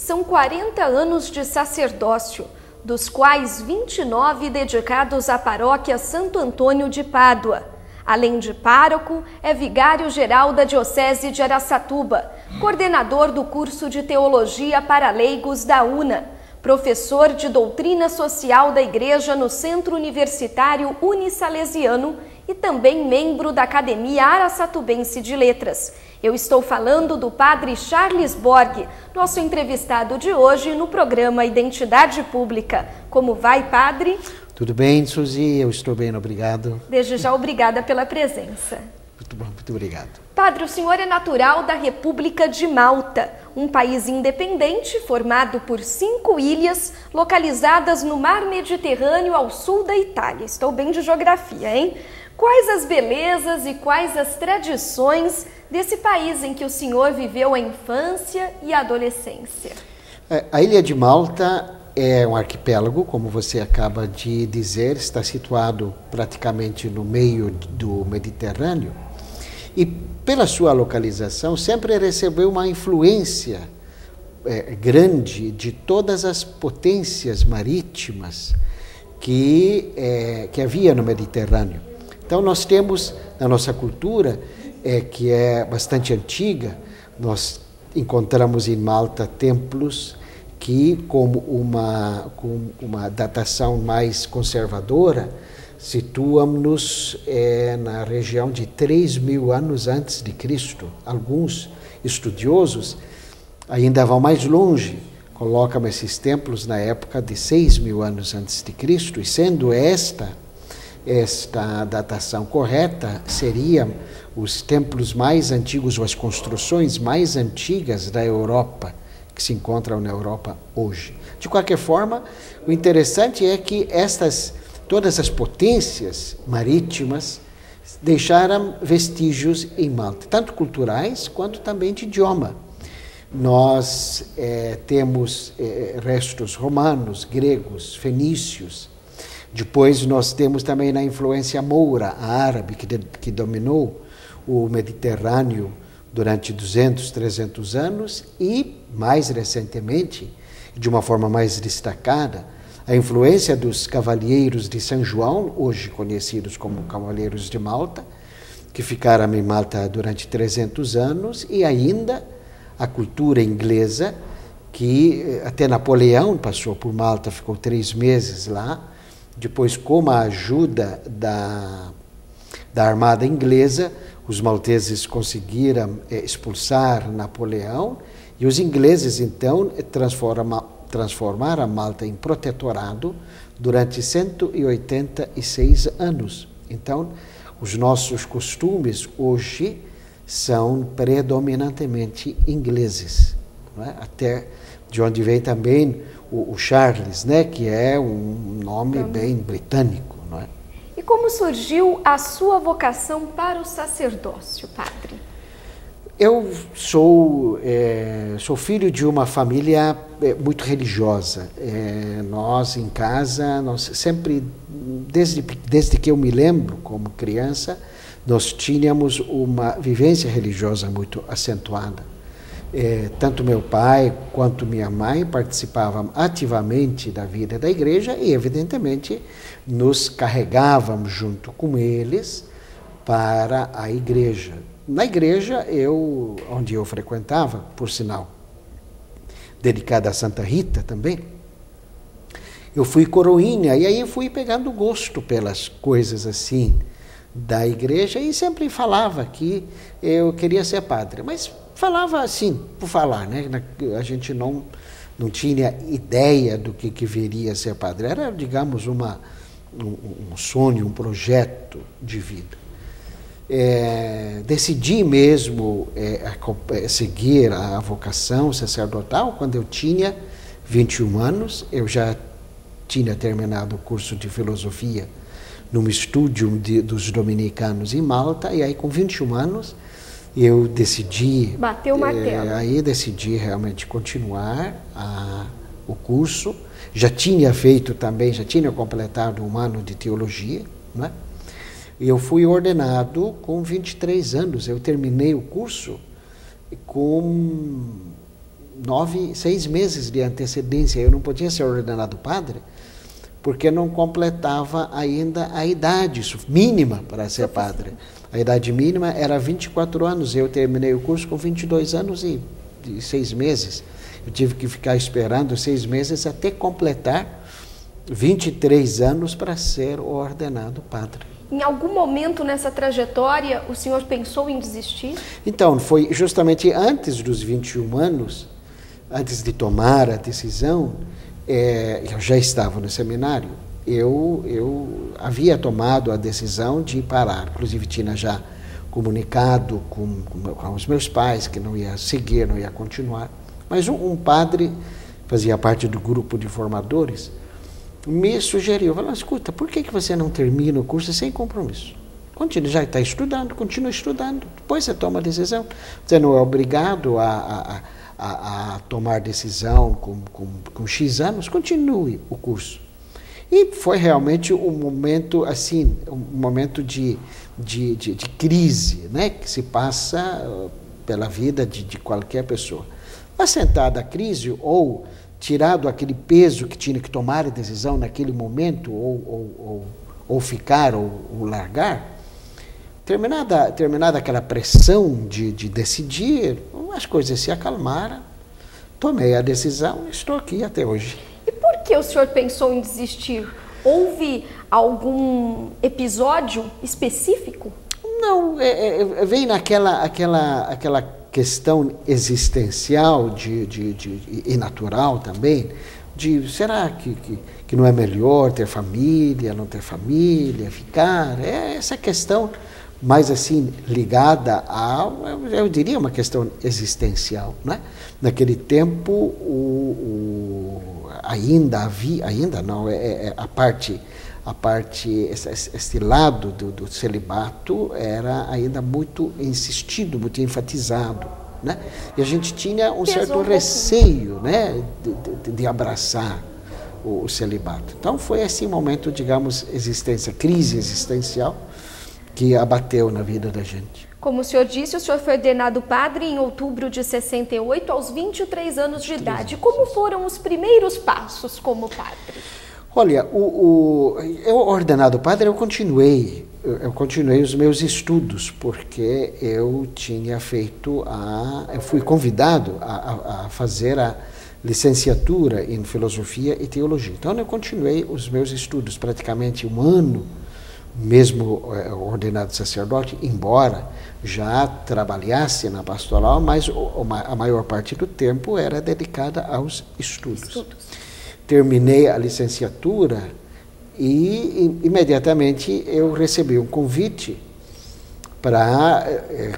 São 40 anos de sacerdócio, dos quais 29 dedicados à paróquia Santo Antônio de Pádua. Além de pároco, é vigário-geral da Diocese de Araçatuba, coordenador do curso de Teologia para Leigos da UNA, professor de Doutrina Social da Igreja no Centro Universitário Unisalesiano e também membro da Academia Araçatubense de Letras. Eu estou falando do padre Charles Borg, nosso entrevistado de hoje no programa Identidade Pública. Como vai, padre? Tudo bem, Suzy? Eu estou bem, obrigado. Desde já, obrigada pela presença. Muito bom, muito obrigado. Padre, o senhor é natural da República de Malta, um país independente formado por 5 ilhas localizadas no mar Mediterrâneo ao sul da Itália. Estou bem de geografia, hein? Quais as belezas e quais as tradições desse país em que o senhor viveu a infância e a adolescência? A Ilha de Malta é um arquipélago, como você acaba de dizer, está situado praticamente no meio do Mediterrâneo e, pela sua localização, sempre recebeu uma influência grande de todas as potências marítimas que havia no Mediterrâneo. Então, nós temos na nossa cultura, que é bastante antiga, nós encontramos em Malta templos que, com uma datação mais conservadora, situam-nos na região de 3.000 anos antes de Cristo. Alguns estudiosos ainda vão mais longe, colocam esses templos na época de 6.000 anos antes de Cristo, e sendo esta datação correta, seriam os templos mais antigos, ou as construções mais antigas da Europa, que se encontram na Europa hoje. De qualquer forma, o interessante é que todas as potências marítimas deixaram vestígios em Malta, tanto culturais quanto também de idioma. Nós temos restos romanos, gregos, fenícios. Depois nós temos também a influência moura, a árabe, que dominou o Mediterrâneo durante 200, 300 anos e, mais recentemente, de uma forma mais destacada, a influência dos cavalheiros de São João, hoje conhecidos como Cavaleiros de Malta, que ficaram em Malta durante 300 anos, e ainda a cultura inglesa, que até Napoleão passou por Malta, ficou 3 meses lá. Depois, com a ajuda da armada inglesa, os malteses conseguiram expulsar Napoleão, e os ingleses, então, transformaram Malta em protetorado durante 186 anos. Então, os nossos costumes hoje são predominantemente ingleses, não é? Até de onde vem também o Charles, né, que é um nome bem britânico, não é? E como surgiu a sua vocação para o sacerdócio, padre? Eu sou filho de uma família muito religiosa. Nós, em casa, nós sempre, desde que eu me lembro como criança, nós tínhamos uma vivência religiosa muito acentuada. Tanto meu pai quanto minha mãe participavam ativamente da vida da igreja e, evidentemente, nos carregávamos junto com eles para a igreja. Na igreja, onde eu frequentava, por sinal, dedicada a Santa Rita também, eu fui coroinha, e aí eu fui pegando gosto pelas coisas assim da igreja, e sempre falava que eu queria ser padre, mas falava assim, por falar, né? A gente não tinha ideia do que viria a ser padre. Era, digamos, um sonho, um projeto de vida. Decidi mesmo seguir a vocação sacerdotal quando eu tinha 21 anos. Eu já tinha terminado o curso de filosofia num estúdio dos dominicanos em Malta, e aí com 21 anos eu decidi... Bateu o martelo. Aí decidi realmente continuar o curso. Já tinha feito também, já tinha completado 1 ano de teologia, né? Eu fui ordenado com 23 anos. Eu terminei o curso com 6 meses de antecedência. Eu não podia ser ordenado padre, porque não completava ainda a idade mínima para ser padre. A idade mínima era 24 anos. Eu terminei o curso com 22 anos e 6 meses. Eu tive que ficar esperando 6 meses até completar 23 anos para ser ordenado padre. Em algum momento nessa trajetória, o senhor pensou em desistir? Então, foi justamente antes dos 21 anos, antes de tomar a decisão, eu já estava no seminário, eu havia tomado a decisão de parar. Inclusive, tinha já comunicado com os meus pais que não ia seguir, não ia continuar. Mas um padre, fazia parte do grupo de formadores, me sugeriu, falou, escuta, por que você não termina o curso sem compromisso? Continue, já está estudando, continua estudando, depois você toma a decisão. Você não é obrigado a tomar decisão com X anos, continue o curso. E foi realmente um momento assim, um momento de crise, né, que se passa pela vida de qualquer pessoa. Assentada a crise ou tirado aquele peso que tinha que tomar a decisão naquele momento, ou ficar ou largar, terminada aquela pressão de decidir, as coisas se acalmaram, tomei a decisão e estou aqui até hoje. E por que o senhor pensou em desistir? Houve algum episódio específico? Não, vem naquela questão existencial e natural também, de será que não é melhor ter família, não ter família, ficar? É essa questão mais assim ligada eu diria, uma questão existencial, né? Naquele tempo ainda não, este lado do celibato era ainda muito insistido, muito enfatizado, né? E a gente tinha um certo receio, né, de abraçar o celibato. Então foi esse momento, digamos, crise existencial, que abateu na vida da gente. Como o senhor disse, o senhor foi ordenado padre em outubro de 68, aos 23 anos de idade. Como foram os primeiros passos como padre? Olha, eu ordenado padre, eu continuei os meus estudos, porque eu fui convidado a fazer a licenciatura em filosofia e teologia. Então eu continuei os meus estudos, praticamente um ano, mesmo ordenado sacerdote, embora já trabalhasse na pastoral, mas a maior parte do tempo era dedicada aos estudos. Terminei a licenciatura e imediatamente eu recebi um convite para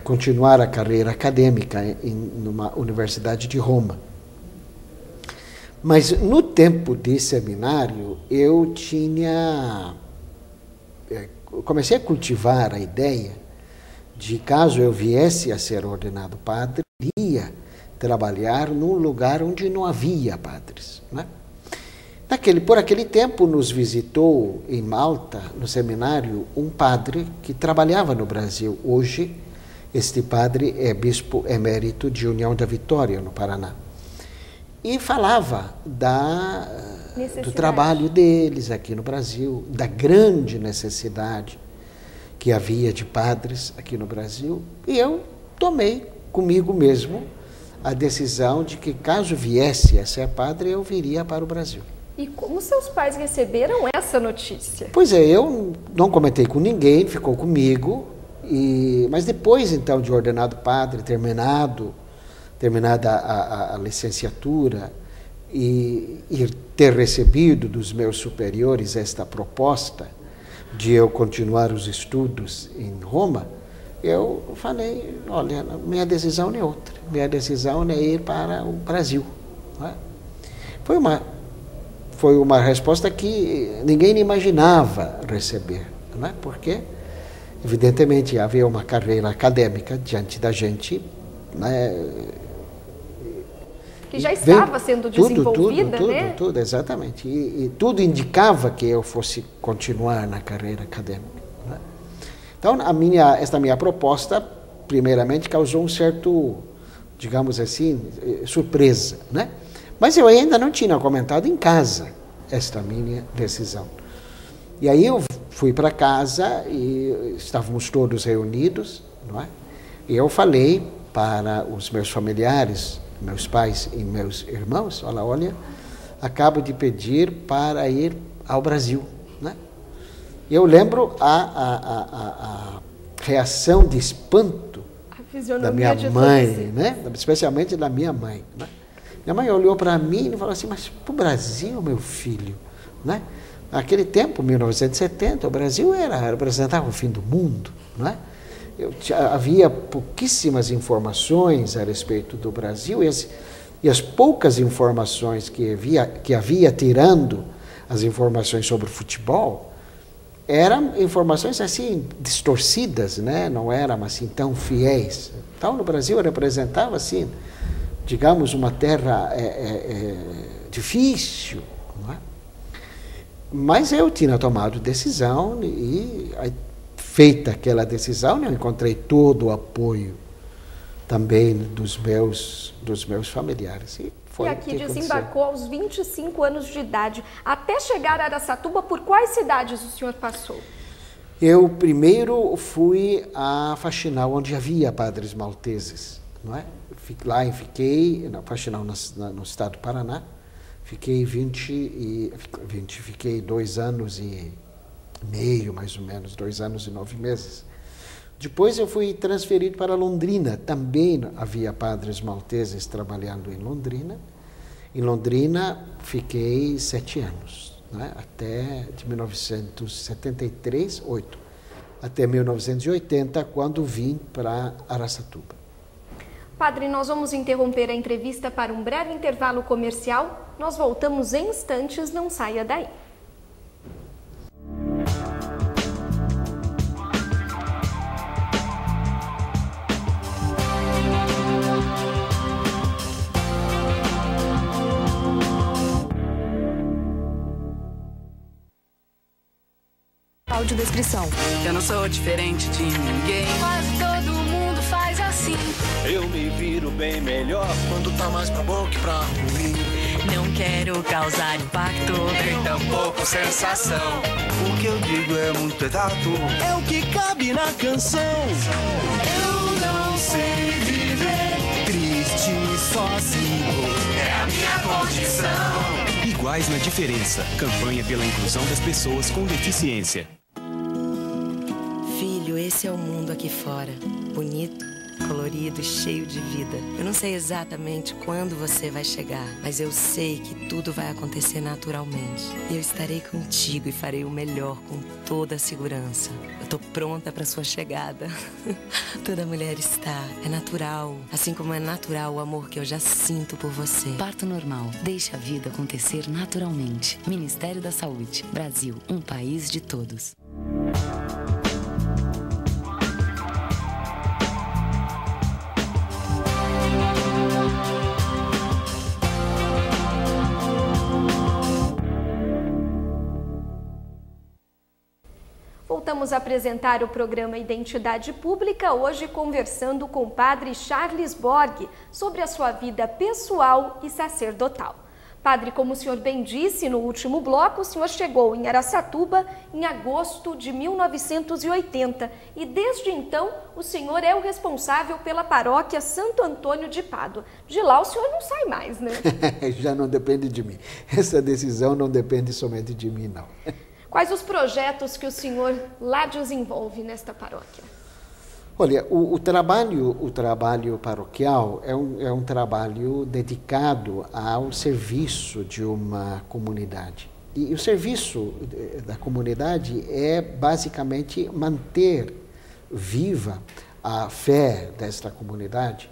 continuar a carreira acadêmica numa universidade de Roma. Mas no tempo de seminário eu comecei a cultivar a ideia de, caso eu viesse a ser ordenado padre, iria trabalhar num lugar onde não havia padres, né? Por aquele tempo nos visitou em Malta, no seminário, um padre que trabalhava no Brasil. Hoje, este padre é bispo emérito de União da Vitória, no Paraná. E falava do trabalho deles aqui no Brasil, da grande necessidade que havia de padres aqui no Brasil. E eu tomei comigo mesmo a decisão de que, caso viesse a ser padre, eu viria para o Brasil. E como seus pais receberam essa notícia? Pois é, eu não comentei com ninguém, ficou comigo. Mas depois, então, de ordenado padre, terminada a licenciatura e ter recebido dos meus superiores esta proposta de eu continuar os estudos em Roma, eu falei, olha, minha decisão não é outra. Minha decisão é ir para o Brasil. Não é? Foi uma resposta que ninguém imaginava receber, não é? Porque, evidentemente, havia uma carreira acadêmica diante da gente, né? Que já estava sendo desenvolvida, né? Tudo, exatamente. E tudo indicava que eu fosse continuar na carreira acadêmica, né? Então, esta minha proposta, primeiramente, causou um certo digamos assim, surpresa, né? Mas eu ainda não tinha comentado em casa esta minha decisão. E aí eu fui para casa e estávamos todos reunidos, não é? E eu falei para os meus familiares, meus pais e meus irmãos, olha, acabo de pedir para ir ao Brasil, né? E eu lembro a reação de espanto da minha mãe, né? Especialmente da minha mãe, né? Minha mãe olhou para mim e falou assim, mas para o Brasil, meu filho, né? Naquele tempo, 1970, o Brasil representava o fim do mundo, não é? Havia pouquíssimas informações a respeito do Brasil e as poucas informações que havia tirando as informações sobre o futebol eram informações assim distorcidas, né? Não eram assim tão fiéis. Então, no Brasil representava assim, digamos, uma terra difícil, não é? Mas eu tinha tomado decisão e, feita aquela decisão, eu encontrei todo o apoio também dos meus familiares. E aqui desembarcou aos 25 anos de idade. Até chegar a Araçatuba, por quais cidades o senhor passou? Eu primeiro fui a Faxinal, onde havia padres malteses, não é? Fiquei na Faxinal, no estado do Paraná. Fiquei fiquei 2 anos e meio, mais ou menos, 2 anos e 9 meses. Depois eu fui transferido para Londrina. Também havia padres malteses trabalhando em Londrina. Em Londrina fiquei 7 anos, né? Até de 1973, até 1980, quando vim para Araçatuba. Padre, nós vamos interromper a entrevista para um breve intervalo comercial. Nós voltamos em instantes, não saia daí. Audiodescrição. Eu não sou diferente de ninguém. Quase todo mundo faz assim. Eu me viro bem melhor quando tá mais pra bom que pra ruim. Não quero causar impacto, Nem tampouco sensação. O que eu digo é muito exato. É o que cabe na canção. Eu não sei viver triste sozinho. É a minha condição. Iguais na diferença. Campanha pela inclusão das pessoas com deficiência. Filho, esse é o mundo aqui fora. Bonito, colorido, cheio de vida. Eu não sei exatamente quando você vai chegar, mas eu sei que tudo vai acontecer naturalmente. Eu estarei contigo e farei o melhor com toda a segurança. Eu tô pronta para sua chegada. Toda mulher está. É natural. Assim como é natural o amor que eu já sinto por você. Parto normal. Deixe a vida acontecer naturalmente. Ministério da Saúde. Brasil, um país de todos. Voltamos a apresentar o programa Identidade Pública, hoje conversando com o padre Charles Borg sobre a sua vida pessoal e sacerdotal. Padre, como o senhor bem disse no último bloco, o senhor chegou em Araçatuba em agosto de 1980 e desde então o senhor é o responsável pela paróquia Santo Antônio de Pádua. De lá o senhor não sai mais, né? Já não depende de mim. Essa decisão não depende somente de mim, não. Quais os projetos que o senhor lá desenvolve nesta paróquia? Olha, o trabalho paroquial é um trabalho dedicado ao serviço de uma comunidade. E o serviço da comunidade é basicamente manter viva a fé desta comunidade.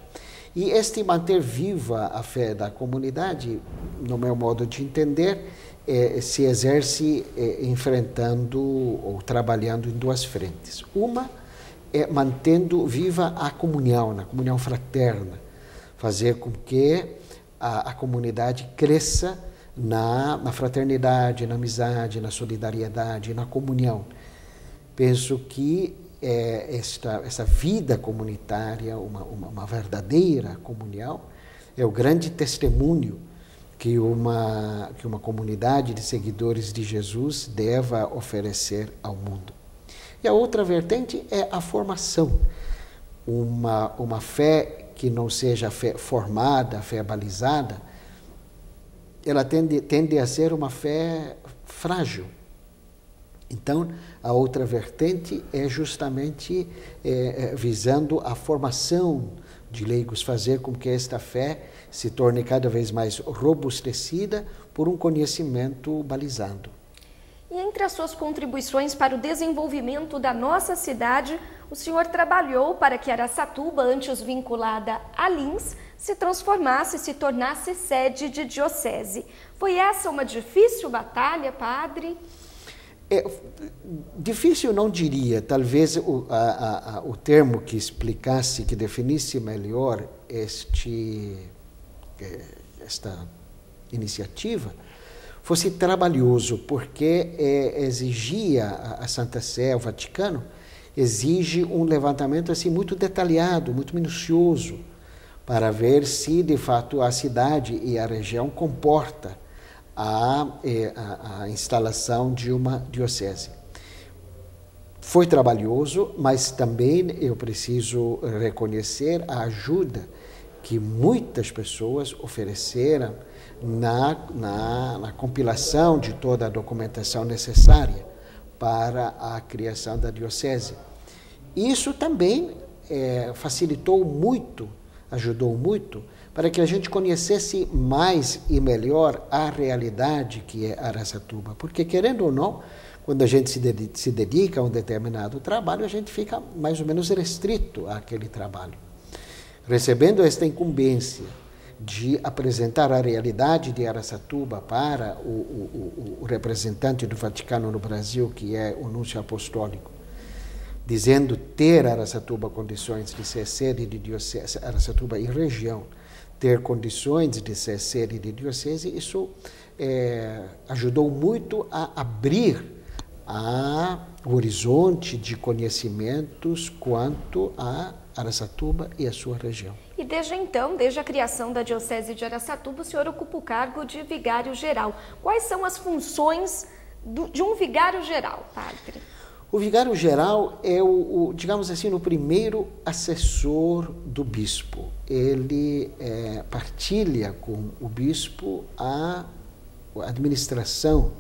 E manter viva a fé da comunidade, no meu modo de entender, se exerce enfrentando ou trabalhando em 2 frentes. Uma é mantendo viva a comunhão fraterna, fazer com que a comunidade cresça na fraternidade, na amizade, na solidariedade, na comunhão. Penso que essa vida comunitária, uma verdadeira comunhão, é o grande testemunho que uma comunidade de seguidores de Jesus deva oferecer ao mundo. E a outra vertente é a formação. Uma fé que não seja fé formada, fé balizada, ela tende a ser uma fé frágil. Então, a outra vertente é justamente visando a formação de leigos, fazer com que esta fé se torne cada vez mais robustecida por um conhecimento balizado. E entre as suas contribuições para o desenvolvimento da nossa cidade, o senhor trabalhou para que Araçatuba, antes vinculada a Lins, se transformasse e se tornasse sede de diocese. Foi essa uma difícil batalha, padre? Difícil não diria, talvez o termo que explicasse, que definisse melhor esta iniciativa, fosse trabalhoso, porque exigia, a Santa Sé, o Vaticano, exige um levantamento assim muito detalhado, muito minucioso, para ver se de fato a cidade e a região comporta a instalação de uma diocese. Foi trabalhoso, mas também eu preciso reconhecer a ajuda que muitas pessoas ofereceram na compilação de toda a documentação necessária para a criação da diocese. Isso também facilitou muito, ajudou muito, para que a gente conhecesse mais e melhor a realidade que é Araçatuba. Porque, querendo ou não, quando a gente se dedica a um determinado trabalho, a gente fica mais ou menos restrito àquele trabalho. Recebendo esta incumbência de apresentar a realidade de Araçatuba para o representante do Vaticano no Brasil, que é o Núncio Apostólico, dizendo ter Araçatuba condições de ser sede de diocese, Araçatuba e região, ter condições de ser sede de diocese, isso ajudou muito a abrir o horizonte de conhecimentos quanto a Araçatuba e a sua região. E desde então, desde a criação da Diocese de Araçatuba, o senhor ocupa o cargo de vigário-geral. Quais são as funções de um vigário-geral, padre? O vigário-geral é digamos assim, o primeiro assessor do bispo. Ele partilha com o bispo a administração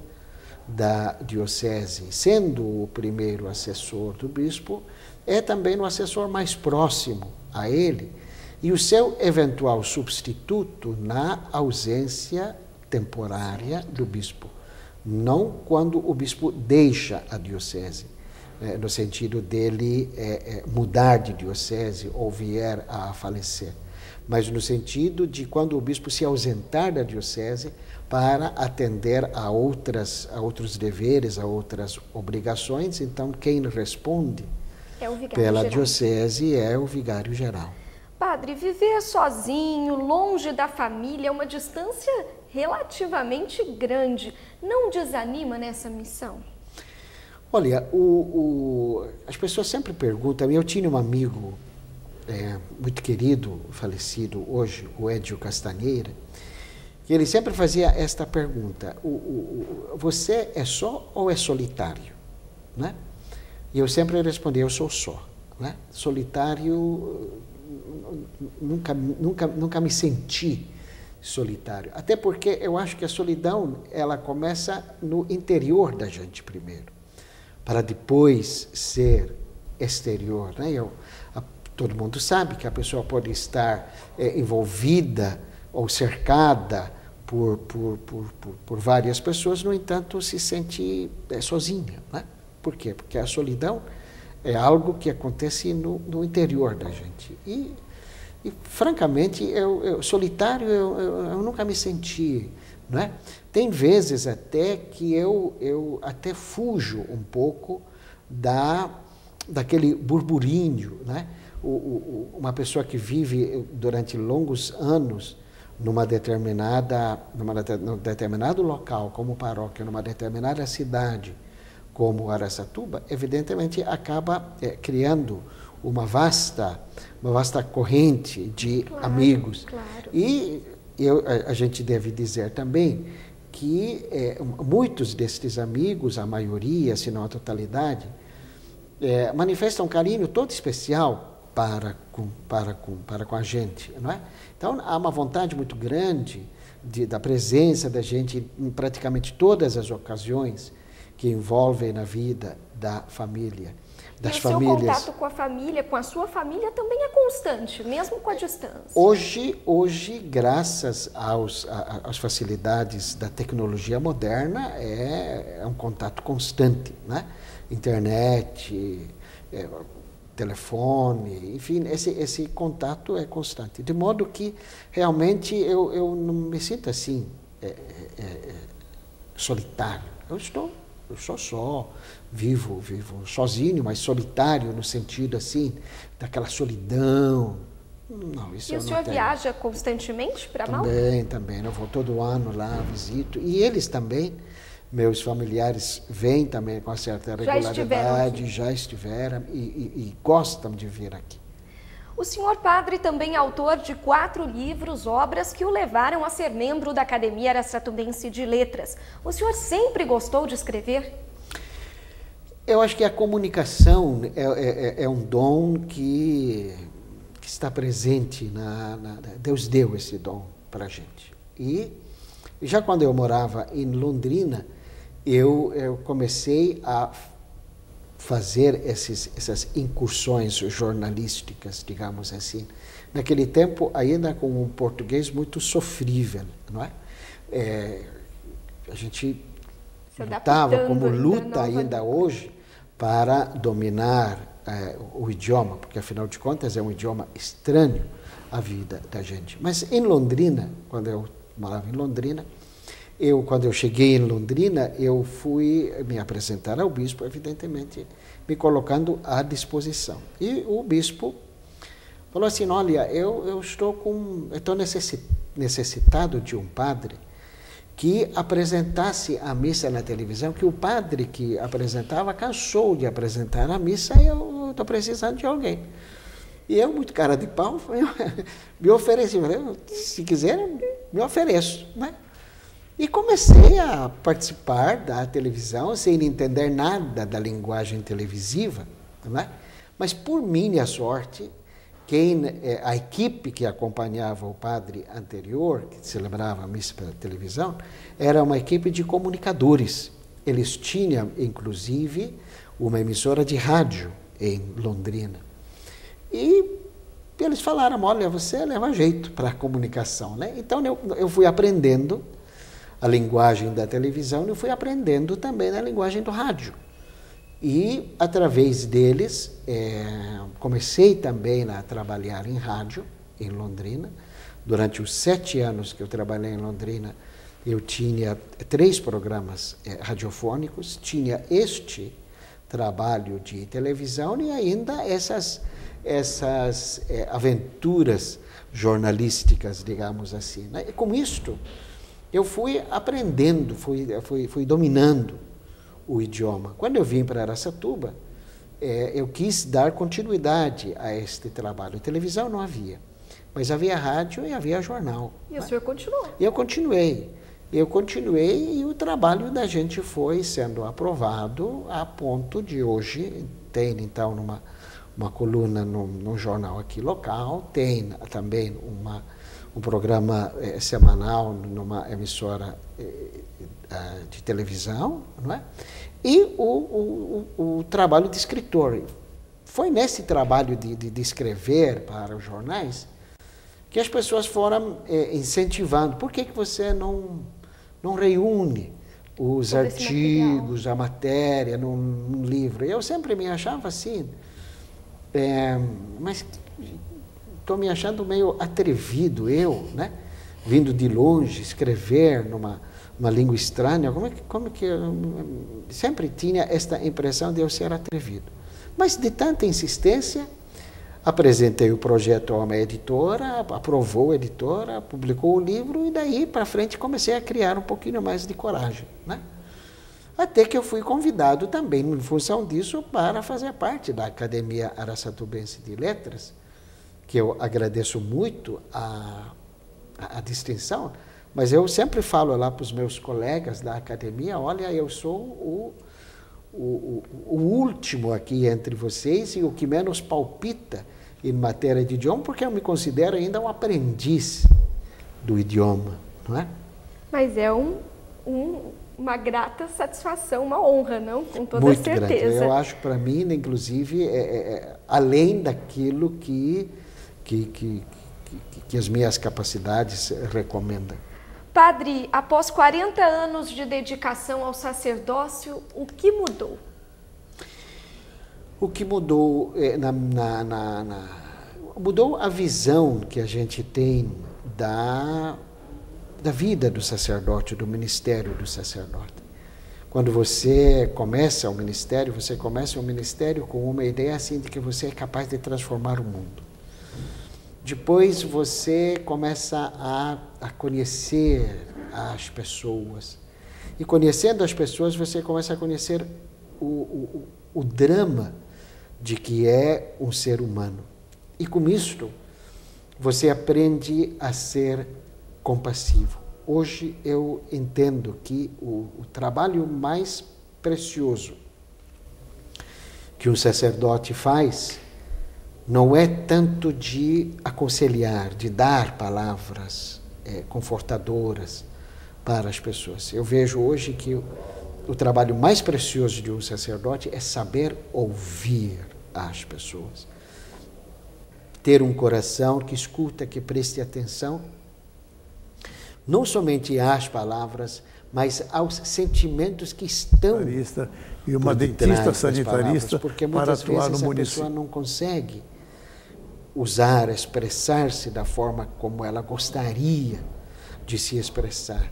da diocese. Sendo o primeiro assessor do bispo, é também o assessor mais próximo a ele e o seu eventual substituto na ausência temporária do bispo. Não quando o bispo deixa a diocese, no sentido dele mudar de diocese ou vier a falecer, mas no sentido de quando o bispo se ausentar da diocese para atender a outros deveres, a outras obrigações. Então, quem responde pela diocese é o vigário-geral. Padre, viver sozinho, longe da família, é uma distância relativamente grande. Não desanima nessa missão? Olha, as pessoas sempre perguntam, eu tinha um amigo muito querido, falecido hoje, o Edio Castanheira, que ele sempre fazia esta pergunta: você é só ou é solitário? Né? E eu sempre respondia: eu sou só. Né? Solitário, nunca me senti solitário. Até porque eu acho que a solidão, ela começa no interior da gente primeiro, para depois ser exterior. Né? Todo mundo sabe que a pessoa pode estar envolvida ou cercada por várias pessoas, no entanto, se sente sozinha. Né? Por quê? Porque a solidão é algo que acontece no interior da gente. E francamente, solitário eu nunca me senti. Né? Tem vezes até que eu até fujo um pouco daquele burburinho. Né? Uma pessoa que vive durante longos anos num determinado local, como paróquia, numa determinada cidade, como Araçatuba, evidentemente acaba criando uma vasta corrente de amigos. Claro. E a gente deve dizer também que muitos destes amigos, a maioria, se não a totalidade, manifestam um carinho todo especial para com a gente, não é? Então, há uma vontade muito grande da presença da gente em praticamente todas as ocasiões que envolvem na vida da família, das famílias. E o seu contato com a família, com a sua família, também é constante, mesmo com a distância? Hoje, graças às facilidades da tecnologia moderna, é um contato constante, né? Internet, telefone, enfim, esse contato é constante. De modo que, realmente, eu não me sinto assim, solitário. Eu sou só, vivo sozinho, mas solitário no sentido, assim, daquela solidão. Não, isso eu não tenho. E o senhor viaja constantemente para Malta? Também. Eu vou todo ano lá, visito. E eles também. Meus familiares vêm também com certa regularidade, já estiveram e gostam de vir aqui. O senhor padre também é autor de 4 livros, obras que o levaram a ser membro da Academia Araçatubense de Letras. O senhor sempre gostou de escrever? Eu acho que a comunicação é um dom que está presente, Deus deu esse dom para a gente. E já quando eu morava em Londrina, eu comecei a fazer essas incursões jornalísticas, digamos assim. Naquele tempo, ainda com um português muito sofrível, não é? A gente lutava, como luta ainda hoje, para dominar o idioma, porque, afinal de contas, é um idioma estranho à vida da gente. Mas em Londrina, quando eu morava em Londrina, quando eu cheguei em Londrina, eu fui me apresentar ao bispo, evidentemente, me colocando à disposição. E o bispo falou assim, olha, eu estou necessitado de um padre que apresentasse a missa na televisão, que o padre que apresentava cansou de apresentar a missa e eu estou precisando de alguém. E eu, muito cara de pau, me ofereci, se quiserem, me ofereço, né? E comecei a participar da televisão sem entender nada da linguagem televisiva, não é? Mas, por minha sorte, a equipe que acompanhava o padre anterior, que celebrava a missa pela televisão, era uma equipe de comunicadores. Eles tinham, inclusive, uma emissora de rádio em Londrina. E eles falaram, olha, você leva jeito para a comunicação, né? Então, eu fui aprendendo a linguagem da televisão e fui aprendendo também a linguagem do rádio. E, através deles, comecei também a trabalhar em rádio, em Londrina. Durante os 7 anos que eu trabalhei em Londrina, eu tinha 3 programas radiofônicos, tinha este trabalho de televisão e ainda essas aventuras jornalísticas, digamos assim, né? E com isto, eu fui aprendendo, fui dominando o idioma. Quando eu vim para Araçatuba, eu quis dar continuidade a este trabalho. Televisão não havia, mas havia rádio e havia jornal. E o senhor continuou? Eu continuei e o trabalho da gente foi sendo aprovado a ponto de hoje, tem então uma coluna num jornal aqui local, tem também um programa semanal numa emissora de televisão, não é? E o trabalho de escritor. Foi nesse trabalho de escrever para os jornais que as pessoas foram incentivando. Por que você não reúne os artigos, a matéria num livro? Eu sempre me achava assim, mas estou me achando meio atrevido, né? Vindo de longe, escrever numa língua estranha, como que eu sempre tinha esta impressão de eu ser atrevido. Mas, de tanta insistência, apresentei o projeto a uma editora, aprovou a editora, publicou o livro e daí para frente comecei a criar um pouquinho mais de coragem, né? Até que eu fui convidado também, em função disso, para fazer parte da Academia Araçatubense de Letras, que eu agradeço muito a distinção, mas eu sempre falo lá para os meus colegas da academia, olha, eu sou o último aqui entre vocês e o que menos palpita em matéria de idioma, porque eu me considero ainda um aprendiz do idioma, não é? Mas é uma grata satisfação, uma honra, não? Com toda muito certeza. Grande. Eu acho, para mim, inclusive, além daquilo que as minhas capacidades recomendam. Padre, após 40 anos de dedicação ao sacerdócio, o que mudou? O que mudou mudou a visão que a gente tem da vida do sacerdote, do ministério do sacerdote. Quando você começa o ministério com uma ideia assim de que você é capaz de transformar o mundo. Depois você começa a conhecer as pessoas. E conhecendo as pessoas, você começa a conhecer o drama de que é um ser humano. E com isto, você aprende a ser compassivo. Hoje eu entendo que o trabalho mais precioso que um sacerdote faz não é tanto de aconselhar, de dar palavras confortadoras para as pessoas. Eu vejo hoje que o trabalho mais precioso de um sacerdote é saber ouvir as pessoas. Ter um coração que escuta, que preste atenção, não somente às palavras, mas aos sentimentos que estão e uma dentista sanitarista porque para muitas atuar vezes no a município. pessoa não consegue usar, expressar-se da forma como ela gostaria de se expressar.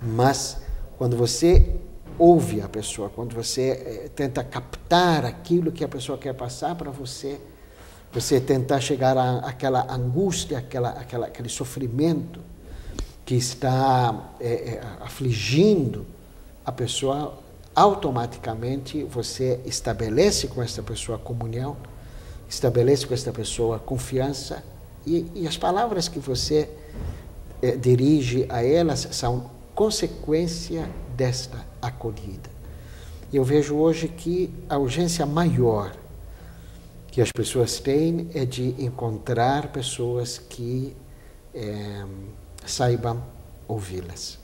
Mas quando você ouve a pessoa, quando você tenta captar aquilo que a pessoa quer passar para você, você tentar chegar àquela angústia, aquele sofrimento que está afligindo a pessoa, automaticamente você estabelece com essa pessoa comunhão, estabelece com essa pessoa confiança e as palavras que você dirige a elas são consequência desta acolhida. Eu vejo hoje que a urgência maior que as pessoas têm é de encontrar pessoas que saibam ouvi-las.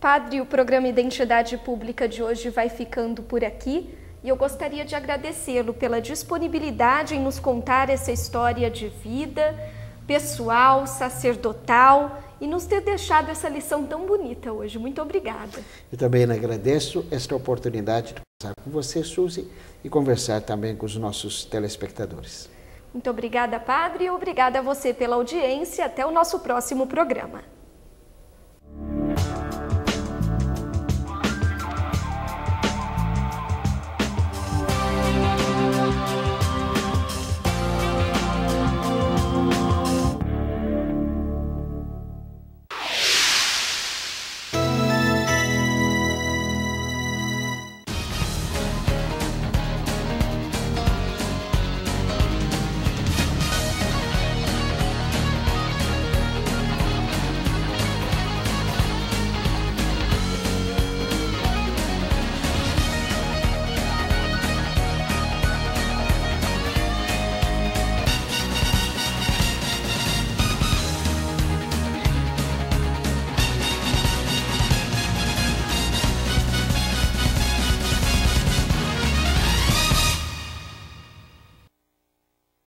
Padre, o programa Identidade Pública de hoje vai ficando por aqui e eu gostaria de agradecê-lo pela disponibilidade em nos contar essa história de vida pessoal, sacerdotal e nos ter deixado essa lição tão bonita hoje. Muito obrigada. Eu também agradeço esta oportunidade de conversar com você, Suzy, e conversar também com os nossos telespectadores. Muito obrigada, Padre, e obrigada a você pela audiência. Até o nosso próximo programa.